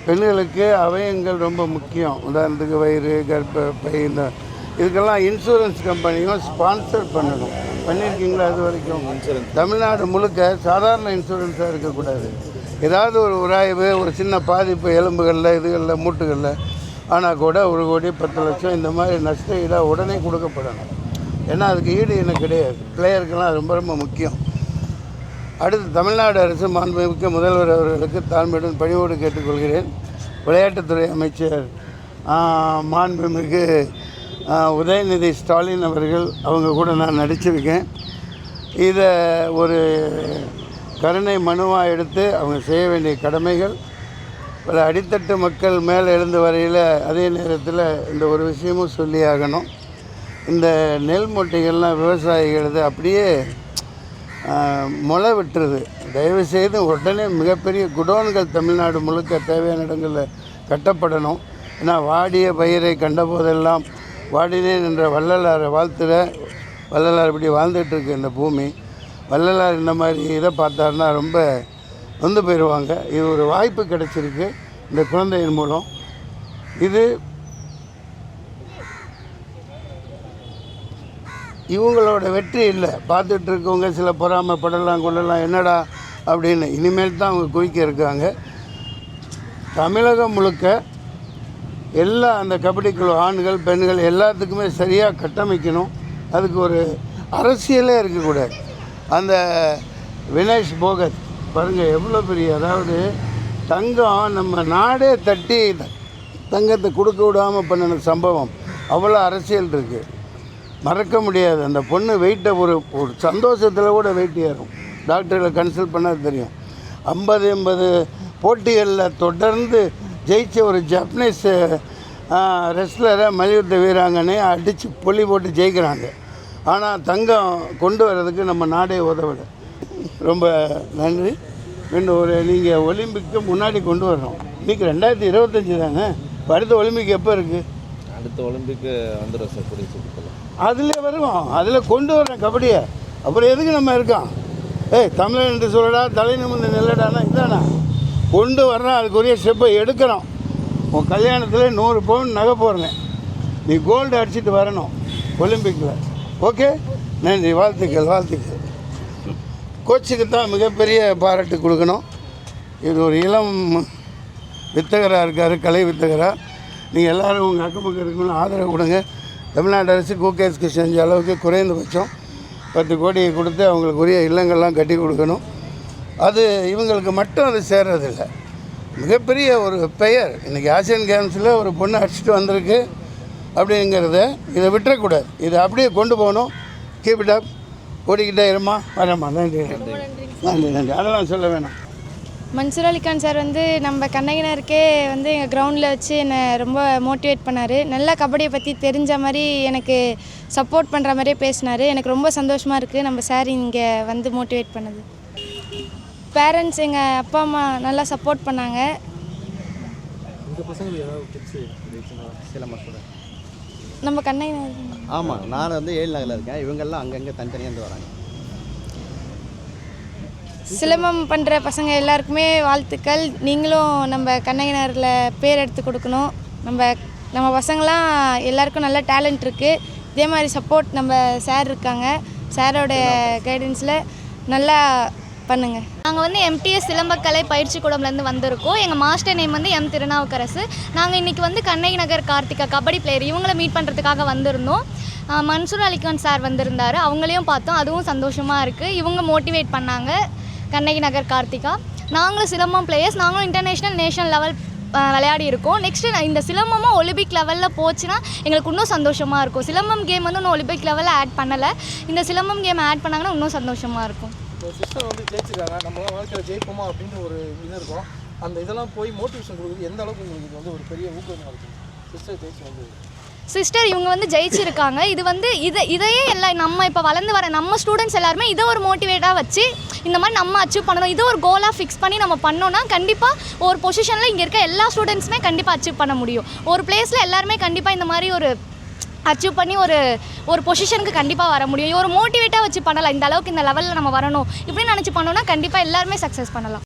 பெண்களுக்கு அவயங்கள் ரொம்ப முக்கியம். உதாரணத்துக்கு வயிறு, கர்ப்பப்பை, இந்த இதுக்கெல்லாம் இன்சூரன்ஸ் கம்பெனியும் ஸ்பான்சர் பண்ணணும். பண்ணியிருக்கீங்களா? அது வரைக்கும் தமிழ்நாடு முழுக்க சாதாரண இன்சூரன்ஸாக இருக்கக்கூடாது. ஏதாவது ஒரு உராய்வு, ஒரு சின்ன பாதிப்பு எலும்புகளில், இதுகளில், மூட்டுகளில் ஆனால் கூட 1 கோடி 10 லட்சம் இந்த மாதிரி நஷ்ட ஈடாக உடனே கொடுக்கப்படணும். ஏன்னா அதுக்கு ஈடு எனக்கு கிடையாது. பிளேயருக்கெல்லாம் ரொம்ப ரொம்ப முக்கியம். அடுத்து தமிழ்நாடு அரசு மாண்புமிக்க முதல்வர் அவர்களுக்கு தாழ்மையுடன் பணிவோடு கேட்டுக்கொள்கிறேன். விளையாட்டுத்துறை அமைச்சர் மாண்புமிகு உதயநிதி ஸ்டாலின் அவர்கள், அவங்க கூட நான் நடிச்சிருக்கேன். இதை ஒரு கருணை மனுவாக எடுத்து அவங்க செய்ய வேண்டிய கடமைகள் பல அடித்தட்டு மக்கள் மேலே எழுந்து வரையில் அதே நேரத்தில் இந்த ஒரு விஷயமும் சொல்லி ஆகணும். இந்த நெல் மூட்டைகள்லாம் விவசாயிகளது அப்படியே முளை விட்டுருது. தயவுசெய்து உடனே மிகப்பெரிய குடோன்கள் தமிழ்நாடு முழுக்க தேவையான இடங்களில் கட்டப்படணும். ஏன்னா வாடிய பயிரை கண்டபோதெல்லாம் வாடினேன் என்ற வள்ளலாரை வாழ்த்துற வள்ளலார் இப்படி வாழ்ந்துட்டுருக்கு இந்த பூமி. வள்ளலார் இந்த மாதிரி இதை பார்த்தாருன்னா ரொம்ப வந்து போயிடுவாங்க. இது ஒரு வாய்ப்பு கிடைச்சிருக்கு இந்த குழந்தையின் மூலம். இது இவங்களோட வெற்றி இல்லை. பார்த்துட்டு இருக்கவங்க சில பொறாமைப்படலாம், கொள்ளலாம், என்னடா அப்படின்னு. இனிமேல் தான் அவங்க குவிக்க இருக்காங்க. தமிழகம் முழுக்க எல்லா அந்த கபடி குழு ஆண்கள் பெண்கள் எல்லாத்துக்குமே சரியாக கட்டமைக்கணும். அதுக்கு ஒரு அரசியலே இருக்கக்கூடாது. அந்த வினேஷ் போகத் பாருங்கள் எவ்வளோ பெரிய, அதாவது தங்கம் நம்ம நாடே தட்டி தங்கத்தை கொடுக்க விடாமல் பண்ணின சம்பவம், அவ்வளோ அரசியல் இருக்குது. மறக்க முடியாது. அந்த பொண்ணு வெயிட்டை ஒரு சந்தோஷத்தில் கூட வெயிட் ஏறும். டாக்டர்களை கன்சல்ட் பண்ணால் தெரியும். 50 போட்டிகளில் தொடர்ந்து ஜெயித்த ஒரு ஜப்பனீஸ் ரெஸ்லரை மல்யுத்த வீராங்கனை அடித்து பொலி போட்டு ஜெயிக்கிறாங்க. ஆனால் தங்கம் கொண்டு வர்றதுக்கு நம்ம நாடே உதவலை. ரொம்ப நன்றி. இன்னும் ஒரு நீங்கள் ஒலிம்பிக்கு முன்னாடி கொண்டு வரணும். இன்றைக்கி 2025 தானே. இப்போ அடுத்த ஒலிம்பிக் எப்போ இருக்குது? அடுத்த ஒலிம்பிக்கு வந்துடும் சார். கூடிய சீக்கிரத்தில் அதில் வருவோம். அதில் கொண்டு வர்றேன் கபடியை. அப்புறம் எதுக்கு நம்ம இருக்கோம்? தமிழன் என்று சொல்லடா, தலை நிமிர்ந்து நெல்லடானா இதானா கொண்டு வர்றேன். அதுக்குரிய ஸ்டெப்பை எடுக்கிறோம். உன் கல்யாணத்தில் 100 பவுன் நகை போடுறேன். நீ கோல்டு அடிச்சுட்டு வரணும் ஒலிம்பிக்கில். ஓகே, நன்றி. வாழ்த்துக்கள் வாழ்த்துக்கள். கோச்சுக்கு தான் மிகப்பெரிய பாராட்டு கொடுக்கணும். இது ஒரு இளம் வித்தகராக இருக்கார், கலை வித்தகராக. நீங்கள் எல்லோரும் உங்கள் அக்கம் பக்கம் இருக்கணும்னு ஆதரவு கொடுங்க. தமிழ்நாடு அரசு கூகேஸ்க்கு செஞ்ச அளவுக்கு குறைந்தபட்சம் 10 கோடியை கொடுத்து அவங்களுக்கு உரிய இல்லங்கள்லாம் கட்டி கொடுக்கணும். அது இவங்களுக்கு மட்டும் அது சேர்றதில்லை. மிகப்பெரிய ஒரு பெயர். இன்றைக்கி ஆசியன் கேம்ஸில் ஒரு பொண்ணு அடிச்சுட்டு வந்திருக்கு அப்படிங்கிறத இதை விட்டுறக்கூடாது. இதை அப்படியே கொண்டு போகணும். Keep it up. ஓடிக்கிட்டே இருமா, வரேம்மா. நன்றி நன்றி நன்றி. அதெல்லாம் சொல்ல வேணாம். மன்சூர் அலிகான் சார் நம்ம கண்ணகினருக்கே எங்கள் கிரவுண்டில் வச்சு என்னை ரொம்ப மோட்டிவேட் பண்ணார். நல்லா கபடியை பற்றி தெரிஞ்ச மாதிரி எனக்கு சப்போர்ட் பண்ணுற மாதிரியே பேசினார். எனக்கு ரொம்ப சந்தோஷமாக இருக்குது நம்ம சார் இங்கே மோட்டிவேட் பண்ணது. பேரண்ட்ஸ் எங்கள் அப்பா அம்மா நல்லா சப்போர்ட் பண்ணாங்க. நம்ம கண்ணகினர். ஆமாம், நான் 7 நகரில் இருக்கேன். இவங்கெல்லாம் அங்கங்கே தனித்தனியாக வராங்க. சிலம்பம் பண்ணுற பசங்க எல்லாருக்குமே வாழ்த்துக்கள். நீங்களும் நம்ம கண்ணகினரில் பேர் எடுத்து கொடுக்கணும். நம்ம பசங்களாம் எல்லாருக்கும் நல்ல டேலண்ட் இருக்குது. இதே மாதிரி சப்போர்ட் நம்ம சார் இருக்காங்க. சாரோட கைடன்ஸில் நல்லா பண்ணுங்க. நாங்கள் எம்டிஎஸ் சிலம்பக்கலை பயிற்சி கூடம்லேருந்து வந்திருக்கோம். எங்கள் மாஸ்டர் நேம் எம் திருநாவுக்கரசு. நாங்கள் இன்றைக்கி கண்ணகி நகர் கார்த்திகா கபடி பிளேயர் இவங்களை மீட் பண்ணுறதுக்காக வந்திருந்தோம். மன்சூர் அலிகான் சார் வந்திருந்தார். அவங்களையும் பார்த்தோம். அதுவும் சந்தோஷமாக இருக்குது. இவங்க மோட்டிவேட் பண்ணாங்க. கண்ணகி நகர் கார்த்திகா. நாங்களும் சிலம்பம் பிளேயர்ஸ். நாங்களும் இன்டர்நேஷ்னல் நேஷனல் லெவல் விளையாடி இருக்கோம். நெக்ஸ்ட்டு இந்த சிலம்பமும் ஒலிம்பிக் லெவலில் போச்சுன்னா எங்களுக்கு இன்னும் சந்தோஷமாக இருக்கும். சிலம்பம் கேம் இன்னும் ஒலிம்பிக் லெவலில் ஆட் பண்ணலை. இந்த சிலம்பம் கேம் ஆட் பண்ணாங்கன்னா இன்னும் சந்தோஷமாக இருக்கும். சிஸ்டர் ஜெயிச்சிருக்காங்க. நம்ம வாழ்க்கையில் ஜெயிப்போமா அப்படின்னு ஒரு இது இருக்கும். அந்த இதெல்லாம் போய் மோட்டிவேஷன் கொடுக்குறது எந்த அளவுக்கு உங்களுக்கு இது ஒரு பெரிய ஊக்கமாக இருக்குது? சிஸ்டர் ஜெயிச்சு சிஸ்டர் இவங்க ஜெயிச்சிருக்காங்க. இதையே எல்லாம் நம்ம இப்போ வளர்ந்து வர நம்ம ஸ்டூடெண்ட்ஸ் எல்லாருமே இதை ஒரு மோட்டிவேட்டாக வச்சு இந்த மாதிரி நம்ம அச்சீவ் பண்ணணும். இதை ஒரு கோலாக ஃபிக்ஸ் பண்ணி நம்ம பண்ணோன்னா கண்டிப்பாக ஒரு பொசிஷனில் இங்கே இருக்க எல்லா ஸ்டூடெண்ட்ஸுமே கண்டிப்பாக அச்சீவ் பண்ண முடியும். ஒரு பிளேஸில் எல்லாருமே கண்டிப்பாக இந்த மாதிரி ஒரு அச்சீவ் பண்ணி ஒரு பொசிஷனுக்கு கண்டிப்பாக வர முடியும். ஒரு மோட்டிவேட்டாக வச்சு பண்ணலாம். இந்த அளவுக்கு இந்த லெவலில் நம்ம வரணும் இப்படின்னு நினச்சி பண்ணோன்னா கண்டிப்பாக எல்லாருமே சக்ஸஸ் பண்ணலாம்.